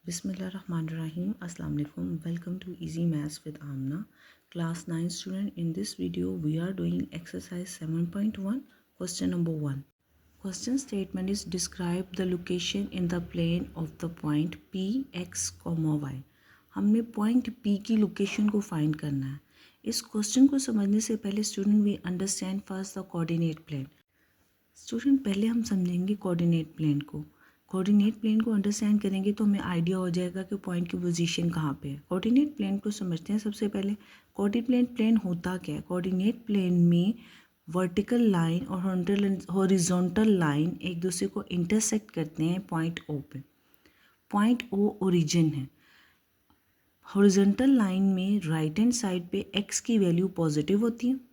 Bismillahirrahmanirrahim. Assalamu alaikum. Welcome to Easy Maths with Amna. Class 9 student. In this video, we are doing exercise 7.1. Question number 1. Question statement is describe the location in the plane of the point P, X, Y. हमने point P की location को find करना है. इस question को समझने से पहले student we understand first the coordinate plane. Student पहले हम समझेंगे coordinate plane को. कोऑर्डिनेट प्लेन को अंडरस्टैंड करेंगे तो हमें आइडिया हो जाएगा कि पॉइंट की पोजीशन कहाँ पे है. कोऑर्डिनेट प्लेन को समझते हैं. सबसे पहले कोऑर्डिनेट प्लेन होता क्या है. कोऑर्डिनेट प्लेन में वर्टिकल लाइन और हॉरिजॉन्टल लाइन एक दूसरे को इंटरसेक्ट करते हैं पॉइंट ओ पे. पॉइंट ओ ओरिजिन है. हॉरिजॉन्टल लाइन में राइट हैंड साइड पे एक्स की वैल्यू पॉजिटिव होती है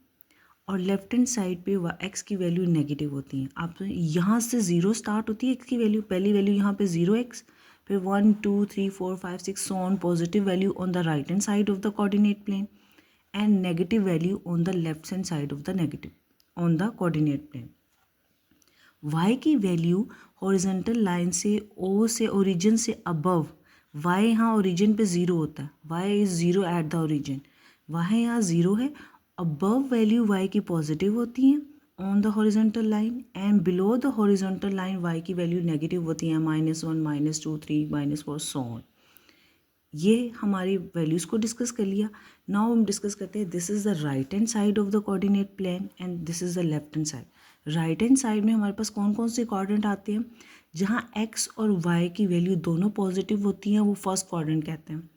और लेफ्ट हैंड साइड पे एक्स की वैल्यू नेगेटिव होती है. आप यहाँ से ज़ीरो स्टार्ट होती है एक्स की वैल्यू. पहली वैल्यू यहाँ पे 0x, फिर 1 2 3 4 5 6 so on positive value on the right hand side of the coordinate plane and negative value on the left hand side of the negative on the coordinate plane. y की value horizontal line से o से origin से above. y यहाँ origin पे 0 होता है. y is 0 at the origin. y यहाँ 0 है. अबव वैल्यू y की पॉजिटिव होती है on the horizontal line and below the horizontal line y की वैल्यू नेगेटिव होती है -1 -2 3 -4 सो ऑन. ये हमारी वैल्यूज़ को डिस्कस कर लिया. नाउ हम डिस्कस करते हैं this is the right hand side of the coordinate plane and this is the left hand side. Right hand side में हमारे पास कौन कौन से कोऑर्डिनेट आते हैं. जहाँ x और y की वैल्यू दोनों पॉजिटिव होती हैं वो फर्स्ट कोऑर्डिनेट कहते हैं.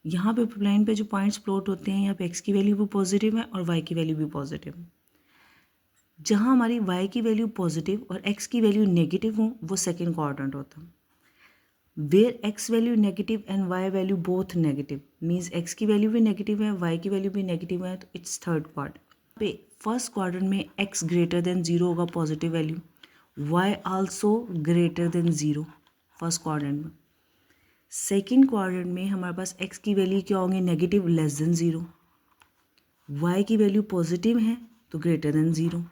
यहाँ पे प्लेन पे जो पॉइंट्स प्लॉट होते हैं यहाँ पे x की वैल्यू भी पॉजिटिव है और y की वैल्यू भी पॉजिटिव है. जहाँ हमारी y की वैल्यू पॉजिटिव और x की वैल्यू नेगेटिव हो वो सेकंड कोऑर्डिनेट होता है. Where x value negative and y value both negative means x की वैल्यू भी नेगेटिव है y की वैल्यू भी नेगेटिव है तो इट्स थर्ड क्वाड्रेंट. पे फर्स्ट क्वाड्रेंट में x ग्रेटर देन 0 होगा positive value. y also greater than 0 first quadrant में. सेकेंड क्वाड्रेंट में हमारे पास x की वैल्यू क्या होंगी नेगेटिव लेस देन 0. y की वैल्यू पॉजिटिव है तो ग्रेटर देन 0.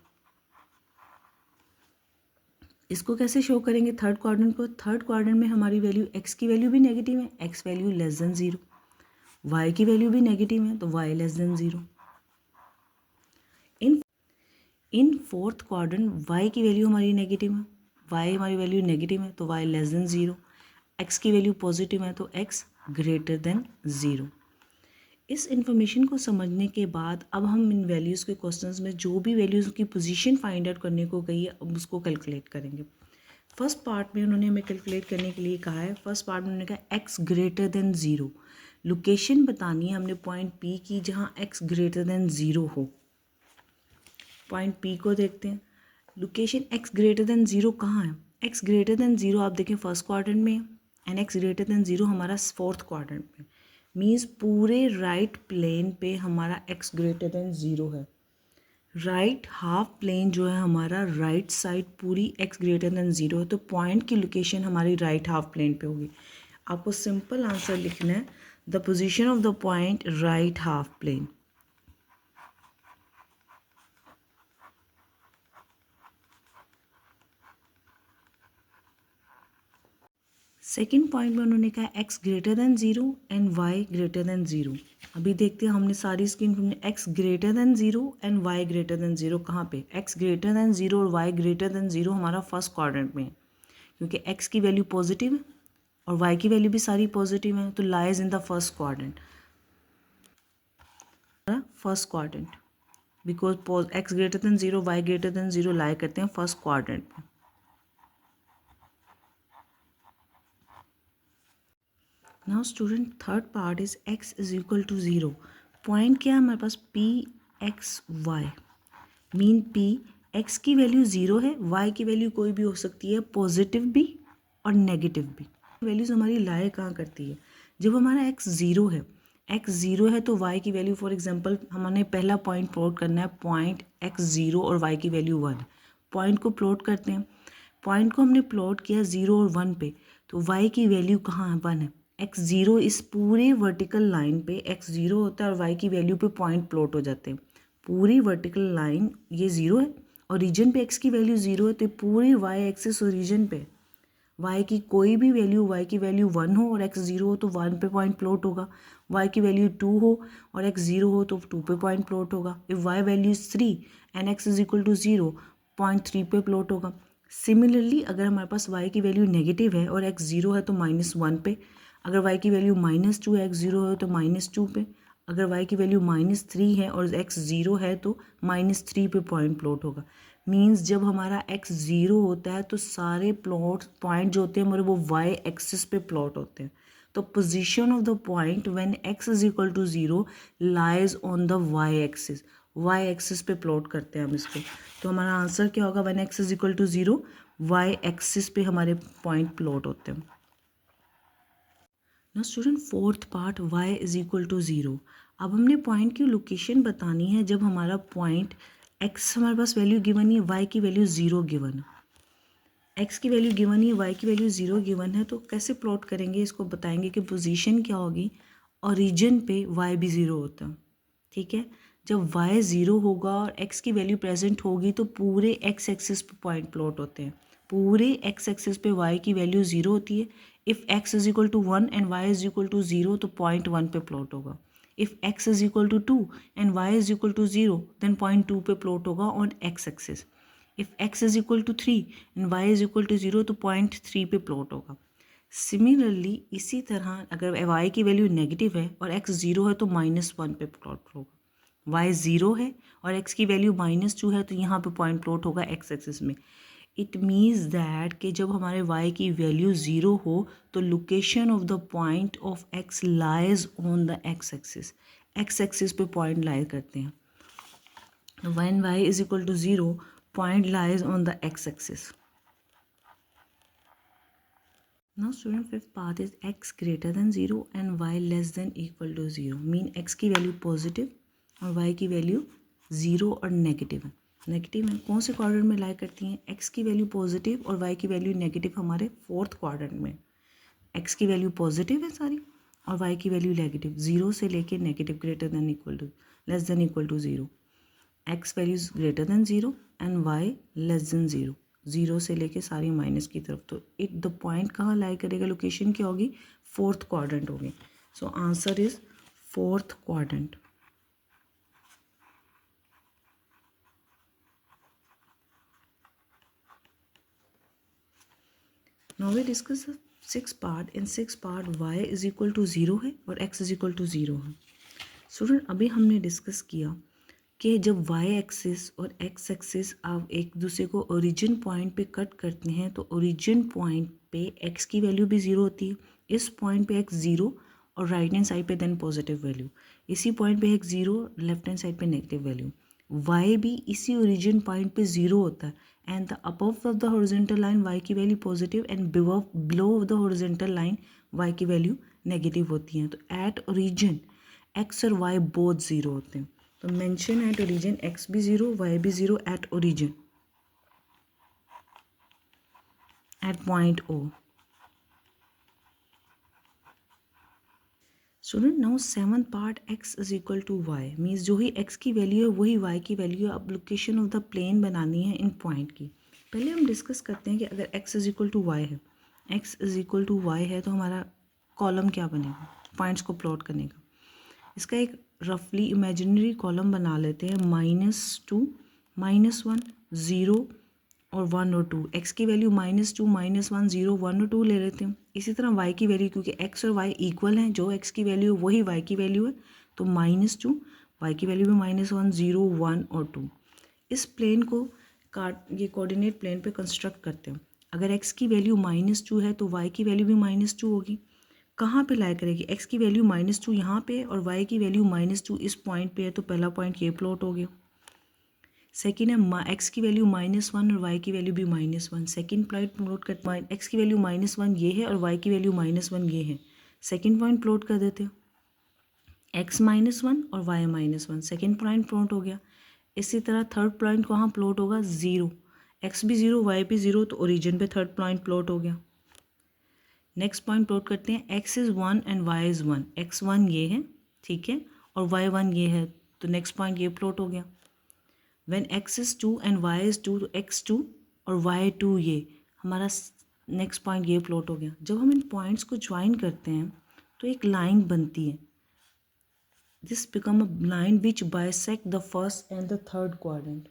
इसको कैसे शो करेंगे थर्ड क्वाड्रेंट को. थर्ड क्वाड्रेंट में हमारी वैल्यू x की वैल्यू भी नेगेटिव है. x value less than 0. y की वैल्यू भी नेगेटिव है तो y less than 0. In fourth quadrant y की वैल्यू हमारी नेगेटिव है. y हमारी वैल्यू नेगेटिव है तो y लेस देन 0. x की वैल्यू पॉजिटिव है तो x ग्रेटर देन 0. इस इन्फॉर्मेशन को समझने के बाद अब हम इन वैल्यूज़ के क्वेश्चंस में जो भी वैल्यूज़ की पोजीशन फाइंड आउट करने को कही है अब उसको कैलकुलेट करेंगे. फर्स्ट पार्ट में उन्होंने हमें कैलकुलेट करने के लिए कहा है. फर्स्ट पार्ट में उन्होंने कहा x ग्रेटर देन 0. लोकेशन बतानी है हमने पॉइंट P की जहाँ x ग्रेटर देन 0 हो. पॉइंट P को देखते हैं. लोकेशन x ग्रेटर देन 0 कहाँ है. x ग्रेटर देन 0 आप देखें फर्स्ट क्वाड्रेंट में एंड x ग्रेटर देन 0 हमारा फोर्थ क्वाड्रेंट में. मीन्स पूरे राइट प्लेन पे हमारा x ग्रेटर देन 0 है. राइट हाफ प्लेन जो है हमारा राइट साइड पूरी x ग्रेटर देन 0 है तो पॉइंट की लोकेशन हमारी राइट हाफ प्लेन पे होगी. आपको सिंपल आंसर लिखना है the position of the point right half plane. Second point में उन्होंने कहा x greater than 0 and y greater than 0. अभी देखते हैं हमने सारी स्क्रीन में x greater than 0 and y greater than 0 कहाँ पे. x ग्रेटर देन 0 और y ग्रेटर देन 0 हमारा फर्स्ट क्वाड्रेंट में है क्योंकि x की वैल्यू पॉजिटिव है और y की वैल्यू भी सारी पॉजिटिव है तो lies in the first quadrant. First quadrant because x greater than 0 y greater than 0 लाई करते हैं फर्स्ट क्वाड्रेंट में. Now student third part is x is equal to 0. Point क्या है हमारे पास p x y. Mean p x की value 0 है y की वैल्यू कोई भी हो सकती है पॉजिटिव भी और नेगेटिव भी. वैल्यूज हमारी लाई कहाँ करती है जब हमारा x 0 है. x 0 है तो y की वैल्यू फॉर एग्जांपल हमने पहला पॉइंट प्लॉट करना है पॉइंट x 0 और y की वैल्यू 1. पॉइंट को प्लॉट करते हैं. पॉइंट को हमने प्लॉट किया 0 और 1 पे तो y की वैल्यू कहाँ है 1 है. x 0 इस पूरे वर्टिकल लाइन पे x 0 होता है और y की वैल्यू पे पॉइंट प्लॉट हो जाते हैं. पूरी वर्टिकल लाइन ये 0 है. ओरिजिन पे x की वैल्यू 0 है तो पूरी y एक्सिस ओरिजिन पे y की कोई भी वैल्यू, y की वैल्यू 1 हो और x 0 हो तो 1 पे पॉइंट प्लॉट होगा, y की वैल्यू 2 हो और x 0 हो तो 2 पे पॉइंट प्लॉट होगा। If y value is 3 and x is equal to 0, point 3 पे प्लॉट होगा। सिमिलरली अगर हमारे पास y की वैल्यू नेगेटिव है और x 0 है तो -1 पे, अगर y की वैल्यू -2 है, x 0 है तो -2 पे, अगर y की वैल्यू -3 है और x 0 है तो -3 पे पॉइंट प्लॉट होगा। मीन्स जब हमारा x 0 होता है तो सारे प्लॉट पॉइंट जो होते हैं हमारे वो y एक्सिस पे प्लॉट होते हैं। तो position of the point when x is equal to 0 lies on the y axis, y axis पे प्लॉट करते हैं हम इसको। तो हमारा आंसर क्या होगा, when x is equal to 0 y axis पे हमारे पॉइंट प्लॉट होते हैं। ना student fourth part, y is equal to 0। अब हमने पॉइंट की लोकेशन बतानी है जब हमारा पॉइंट x हमारे पास वैल्यू गिवन है, y की वैल्यू 0 गिवन है। x की वैल्यू गिवन है, y की वैल्यू 0 गिवन है, तो कैसे प्लॉट करेंगे इसको बताएंगे कि पोजीशन क्या होगी। ओरिजिन पे y भी 0 होता है, ठीक है। जब y 0 होगा और x की वैल्यू प्रेजेंट होगी तो पूरे x एक्सिस पे पॉइंट प्लॉट होते हैं। पूरे x एक्सिस पे y की वैल्यू 0 होती है। If x is equal to 1 and y is equal to 0 तो पॉइंट 1 पे प्लॉट होगा। If x is equal to 2 and y is equal to 0 then point 2 पे प्लॉट होगा on x axis. If x is equal to 3 and y is equal to 0 तो point 3 पे plot होगा। Similarly इसी तरह अगर y की वैल्यू नेगेटिव है और x 0 है तो -1 पे प्लॉट होगा। y 0 है और x की वैल्यू -2 है तो यहाँ पे पॉइंट प्लॉट होगा x एक्सिस में। इट मीन्स दैट कि जब हमारे y की वैल्यू 0 हो तो location of the point of x lies on the x axis, x axis पे पॉइंट लाई करते हैं। When y is equal to 0 point lies on the x axis. Now student, fifth path is x greater than 0 and y less than equal to 0। Mean x की value positive और y की value 0 और negative है। Negative है कौन से quadrant में लाई करती हैं, x की वैल्यू पॉजिटिव और y की वैल्यू नेगेटिव हमारे फोर्थ क्वाड्रेंट में। x की वैल्यू पॉजिटिव है सारी और y की वैल्यू नेगेटिव, 0 से लेके negative, greater than equal to, less than equal to 0। x values greater than 0 and y less than 0, 0 से लेके सारी माइनस की तरफ। तो इट द पॉइंट कहाँ लाई करेगा, लोकेशन क्या होगी, फोर्थ क्वाड्रेंट होगी। So answer is fourth quadrant. Now we discuss six part. In six part y is equal to 0 है और x इज इक्वल टू 0 है। स्टूडेंट अभी हमने डिस्कस किया कि जब y एक्सिस और x एक्सिस आप एक दूसरे को ओरिजिन पॉइंट पे कट करते हैं तो ओरिजिन पॉइंट पे x की वैल्यू भी 0 होती है। इस पॉइंट पे x 0 और राइट हैंड साइड पे देन पॉजिटिव वैल्यू, इसी पॉइंट पे x 0, लेफ्ट हैंड साइड पे नेगेटिव वैल्यू। y भी इसी ओरिजिन पॉइंट पे 0 होता है and the above of the horizontal line y की value positive and below of the horizontal line y की वैल्यू नेगेटिव होती है। तो एट ओरिजिन x और y बोथ 0 होते हैं। तो मेंशन एट ओरिजिन x भी 0 y भी 0 at origin at point O। Student now seventh part, x is equal to y, means जो ही x की वैल्यू है वही y की वैल्यू है। अब लोकेशन ऑफ द प्लेन बनानी है इन पॉइंट की। पहले हम डिस्कस करते हैं कि अगर x is equal to y है, x is equal to y है तो हमारा कॉलम क्या बनेगा, पॉइंट्स को प्लॉट करने का। इसका एक रफली इमेजिनरी कॉलम बना लेते हैं, -2, -1, 0 और 1 और 2। x की वैल्यू -2, -1, 0, 1 और 2 ले लेते हैं। इसी तरह y की वैल्यू, क्योंकि x और y इक्वल हैं, जो x की वैल्यू है वही y की वैल्यू है, तो -2, y की वैल्यू भी -1, 0, 1 और 2। इस प्लेन को ये कोऑर्डिनेट प्लेन पे कंस्ट्रक्ट करते हैं। अगर x की वैल्यू -2 है तो y की वैल्यू भी -2 होगी। कहाँ पे लाई करेगी, x की वैल्यू -2 यहाँ पे और y की वैल्यू -2 इस पॉइंट पे है, तो पहला पॉइंट ये प्लॉट हो गया। सेकेंड है x की वैल्यू -1 और y की वैल्यू भी -1, सेकेंड पॉइंट प्लॉट कर, x की वैल्यू -1 ये है और y की वैल्यू -1 ये है, सेकेंड पॉइंट प्लॉट कर देते हैं। x -1 और y -1, सेकेंड पॉइंट प्लॉट हो गया। इसी तरह थर्ड पॉइंट कहाँ प्लॉट होगा, 0, x भी 0 y भी 0, तो ओरिजिन पे थर्ड पॉइंट प्लॉट हो गया। नेक्स्ट पॉइंट प्लॉट करते हैं, x is 1 and y is 1, x 1 ये है, ठीक है, और y 1 ये है, तो नेक्स्ट पॉइंट ये प्लॉट हो गया। When x is 2 and y is 2 तो x 2 और y 2 ये हमारा नेक्स्ट पॉइंट ये प्लॉट हो गया। जब हम इन पॉइंट्स को ज्वाइन करते हैं तो एक लाइन बनती है, this become a line which bisect the first and the third quadrant,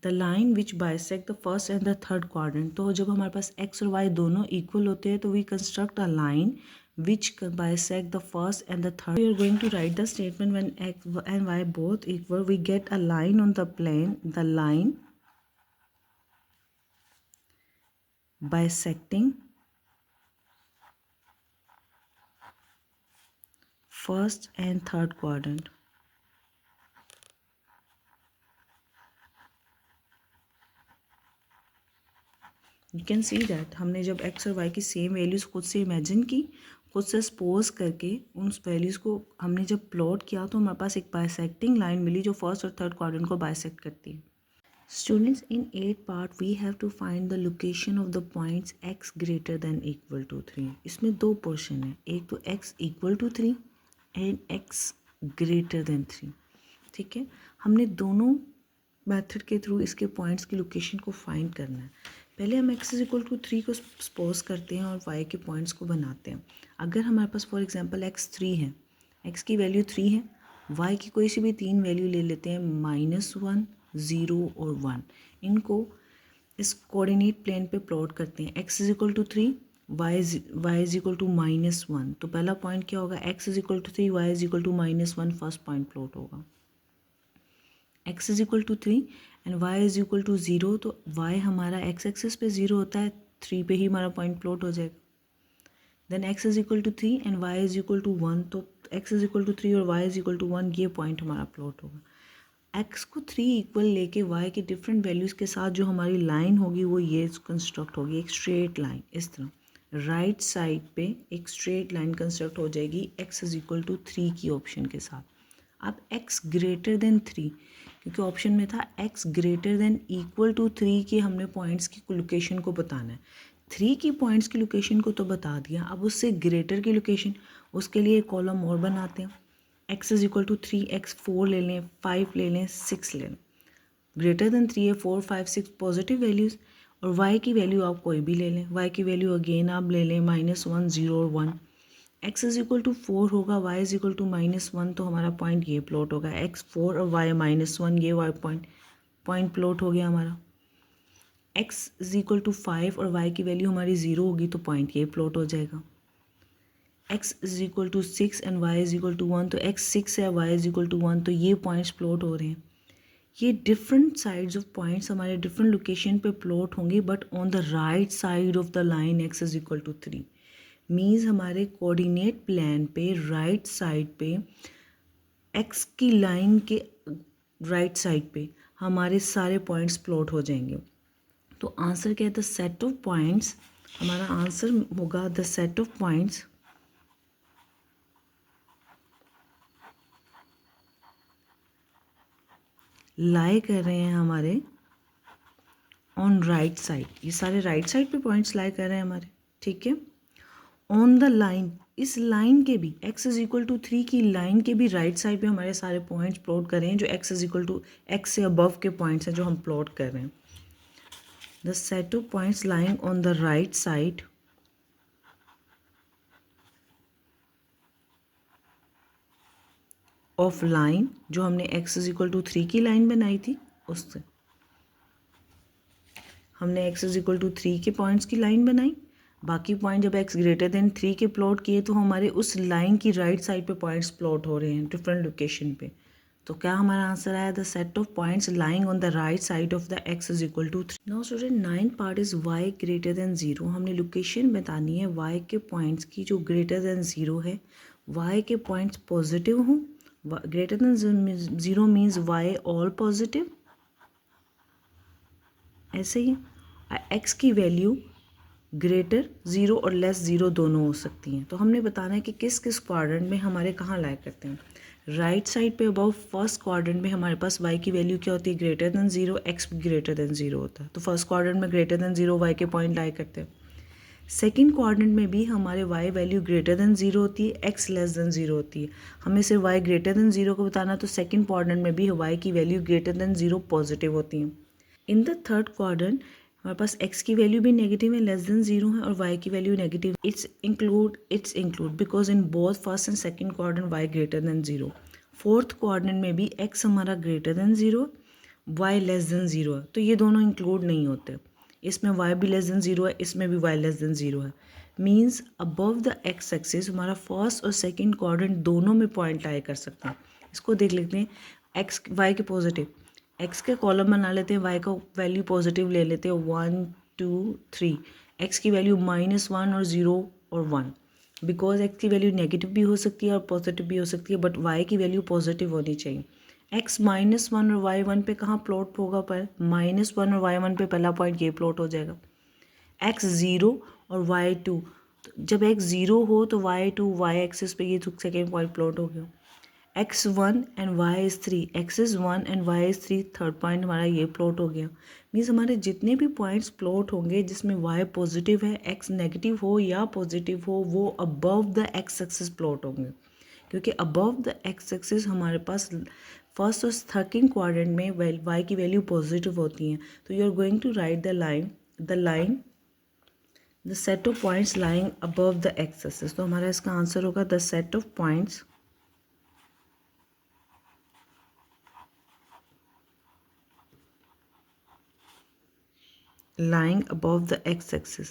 the line which bisect the first and the third quadrant. तो जब हमारे पास एक्स और वाई दोनों इक्वल होते हैं तो we construct a line which bisect the first and the third. We are going to write the statement when x and y both equal, we get a line on the plane, the line bisecting first and third quadrant. You can see that हमने जब x और y की same values खुद से imagine की, खुद से suppose करके उन वैल्यूज़ को हमने जब प्लॉट किया तो हमारे पास एक बाइसेक्टिंग लाइन मिली जो फर्स्ट और थर्ड क्वाड्रेंट को बाइसेक्ट करती है। Students, in 8 part we have to find the location of the points x greater than equal to 3. इसमें दो पोर्शन है, एक तो x equal to 3 and x greater than 3। ठीक है, हमने दोनों मेथड के थ्रू इसके पॉइंट्स की लोकेशन को फाइंड करना है। पहले हम x इक्वल टू 3 को सपोज करते हैं और y के पॉइंट्स को बनाते हैं। अगर हमारे पास फॉर एग्जांपल x 3 है, x की वैल्यू 3 है, y की कोई सी भी तीन वैल्यू ले लेते हैं, -1, 0 और 1। इनको इस कोऑर्डिनेट प्लेन पे प्लॉट करते हैं। x is equal to 3, y is equal to -1। तो पहला पॉइंट क्या होगा, x is equal to 3, y is equal to -1, first point plot होगा। x is equal to 3 and y is equal to 0, तो y हमारा x axis पे 0 होता है, 3 पे ही हमारा पॉइंट प्लॉट हो जाएगा। Then x is equal to 3 and y is equal to 1, तो x इज इक्वल टू 3 और y इज इक्वल टू 1, ये पॉइंट हमारा प्लॉट होगा। x को 3 इक्वल लेके y के डिफरेंट वैल्यूज़ के साथ जो हमारी लाइन होगी वो ये कंस्ट्रक्ट होगी, एक स्ट्रेट लाइन। इस तरह राइट साइड पे एक स्ट्रेट लाइन कंस्ट्रक्ट हो जाएगी x इज इक्वल टू 3 की ऑप्शन के साथ। अब x ग्रेटर देन 3, क्योंकि ऑप्शन में था x greater than equal to 3 के हमने पॉइंट्स की लोकेशन को बताना है। 3 की पॉइंट्स की लोकेशन को तो बता दिया, अब उससे ग्रेटर की लोकेशन, उसके लिए एक कॉलम और बनाते हैं। x is equal to 3, x 4 ले लें, 5 ले लें, 6 ले लें। ग्रेटर देन 3 है, 4, 5, 6 पॉजिटिव वैल्यूज़, और y की वैल्यू आप कोई भी ले लें। y की वैल्यू अगेन आप ले लें -1, 0 और 1। x इज इक्वल टू 4 होगा, y इज इक्वल टू -1, तो हमारा पॉइंट ये प्लॉट होगा, x 4 और y -1, ये y पॉइंट प्लॉट हो गया हमारा। x इज इक्वल टू 5 और y की वैल्यू हमारी 0 होगी, तो पॉइंट ये प्लॉट हो जाएगा। x is equal to 6 and y is equal to 1, तो x 6 है, y इज इक्वल टू 1, तो ये पॉइंट्स प्लॉट हो रहे हैं। ये डिफरेंट साइड्स ऑफ पॉइंट्स हमारे डिफरेंट लोकेशन पे प्लॉट होंगे, but on the right side of the line x is equal to 3। Means हमारे कोऑर्डिनेट प्लान पे राइट साइड पे x की लाइन के राइट साइड पे हमारे सारे पॉइंट्स प्लॉट हो जाएंगे। तो आंसर क्या है, द सेट ऑफ पॉइंट्स, हमारा आंसर होगा द सेट ऑफ पॉइंट्स लाई कर रहे हैं हमारे ऑन राइट साइड। ये सारे राइट साइड पे पॉइंट्स लाई कर रहे हैं हमारे, ठीक है। ऑन द लाइन, इस लाइन के भी x इज इक्वल टू 3 की लाइन के भी राइट साइड पे हमारे सारे पॉइंट्स प्लॉट कर रहे हैं जो x is equal to x से अबव के पॉइंट्स हैं जो हम प्लॉट कर रहे हैं। The set of points lying on the right side of line, जो हमने x इज इक्वल टू 3 की लाइन बनाई थी उससे हमने x इज इक्वल टू 3 के पॉइंट्स की लाइन बनाई, बाकी पॉइंट जब x ग्रेटर देन 3 के प्लॉट किए तो हमारे उस लाइन की राइट साइड पे पॉइंट्स प्लॉट हो रहे हैं डिफरेंट लोकेशन पे। तो क्या हमारा आंसर आया, the set of points lying on the right side of the x is equal to 3। Now student 9 part is y greater than 0। हमने लोकेशन बतानी है y के पॉइंट्स की जो ग्रेटर देन 0 है, y के पॉइंट्स पॉजिटिव हों, greater than 0 means y all positive, ऐसे ही x की वैल्यू ग्रेटर 0 और लेस 0 दोनों हो सकती हैं। तो हमने बताना है कि किस किस क्वाड्रेंट में हमारे कहाँ लाई करते हैं। राइट साइड पे अबाउट फर्स्ट क्वाड्रेंट में हमारे पास y की वैल्यू क्या होती है, greater than 0, x greater than 0 होता है, तो फर्स्ट क्वाड्रेंट में ग्रेटर देन 0 y के पॉइंट लाई करते हैं। सेकेंड क्वाड्रेंट में भी हमारे y वैल्यू ग्रेटर देन 0 होती है, x लेस देन 0 होती है। हमें सिर्फ y ग्रेटर देन 0 को बताना, तो सेकेंड क्वाड्रेंट में भी y की वैल्यू ग्रेटर देन 0 पॉजिटिव होती है। इन द थर्ड क्वाड्रेंट हमारे पास x की वैल्यू भी नेगेटिव है, लेस देन 0 है, और y की value negative. It's include because in both first and second quadrant y greater than 0। Fourth quadrant में भी x हमारा greater than 0, y less than 0 है, तो ये दोनों इंक्लूड नहीं होते। इसमें y भी लेस देन 0 है, इसमें भी y लेस देन 0 है। Means above the x axis हमारा फर्स्ट और सेकंड क्वाड्रेंट दोनों में पॉइंट लाई कर सकते हैं। इसको देख लेते हैं, x y के पॉजिटिव, x के कॉलम बना लेते हैं, y का वैल्यू पॉजिटिव ले लेते हैं 1 2 3, x की वैल्यू -1 और 0 और 1, बिकॉज x की वैल्यू नेगेटिव भी हो सकती है और पॉजिटिव भी हो सकती है, बट y की वैल्यू पॉजिटिव होनी चाहिए। x -1 और y 1 पे कहाँ प्लॉट होगा? पर -1 और y 1 पे पहला पॉइंट ये प्लॉट हो जाएगा। x 0 और y 2, जब x 0 हो तो y 2 y एक्सिस पे ये सेकेंड पॉइंट प्लॉट हो गया। x1 and y is 3, x is 1 and y is 3, third point हमारा ये प्लॉट हो गया। मीन्स हमारे जितने भी पॉइंट्स प्लॉट होंगे जिसमें y पॉजिटिव है, x नेगेटिव हो या पॉजिटिव हो, वो above the x axis plot होंगे, क्योंकि अबव द x एक्सिस हमारे पास फर्स्ट और सेकंड क्वाड्रेंट में y की वैल्यू पॉजिटिव होती हैं। तो you are going to write the set of points lying above the x axis. तो हमारा इसका आंसर होगा the set of points lying above the x-axis.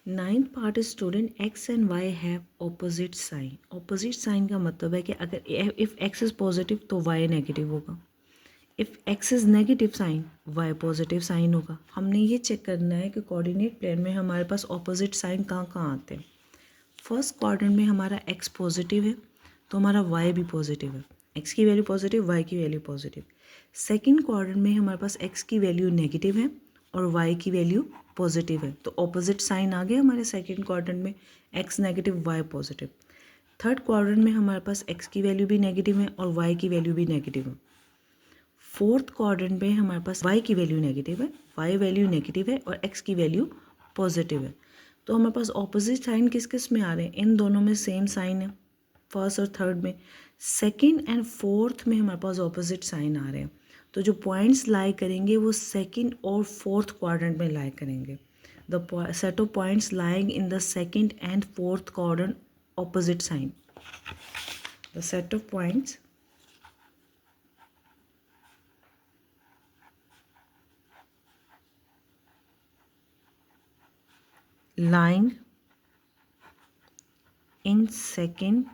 Ninth part student x and y have opposite sign. Opposite sign का मतलब है कि अगर if x is positive तो y नेगेटिव होगा, if x is negative sign y positive sign होगा। हमने ये चेक करना है कि कोऑर्डिनेट प्लेन में हमारे पास ऑपोजिट साइन कहाँ कहाँ आते हैं। फर्स्ट क्वाड्रेंट में हमारा x पॉजिटिव है तो हमारा y भी पॉजिटिव है, x की वैल्यू पॉजिटिव, y की वैल्यू पॉजिटिव। सेकंड क्वाड्रेंट में हमारे पास x की वैल्यू नेगेटिव है और y की वैल्यू पॉजिटिव है, तो ऑपोजिट साइन आ गया हमारे सेकंड क्वाड्रेंट में, x negative y positive. Third quadrant में हमारे पास x की वैल्यू भी नेगेटिव है और y की वैल्यू भी नेगेटिव है। फोर्थ क्वाड्रेंट में हमारे पास y की वैल्यू नेगेटिव है, y वैल्यू नेगेटिव है और x की वैल्यू पॉजिटिव है। तो हमारे पास ऑपोजिट साइन किस किस में आ रहे हैं? इन दोनों में सेम साइन है, फर्स्ट और थर्ड में। सेकंड एंड फोर्थ में हमारे पास ऑपोजिट साइन आ रहे हैं, तो जो पॉइंट्स लाई करेंगे वो सेकंड और फोर्थ क्वाड्रेंट में लाई करेंगे। The set of points lying in the second and fourth quadrant opposite sign. The set of points lying in second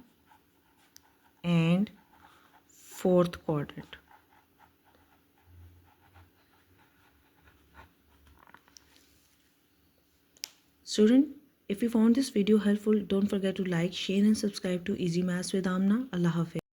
and fourth quadrant. Student, if you found this video helpful, don't forget to like, share and subscribe to Easy Maths with Amna. Allah Hafiz.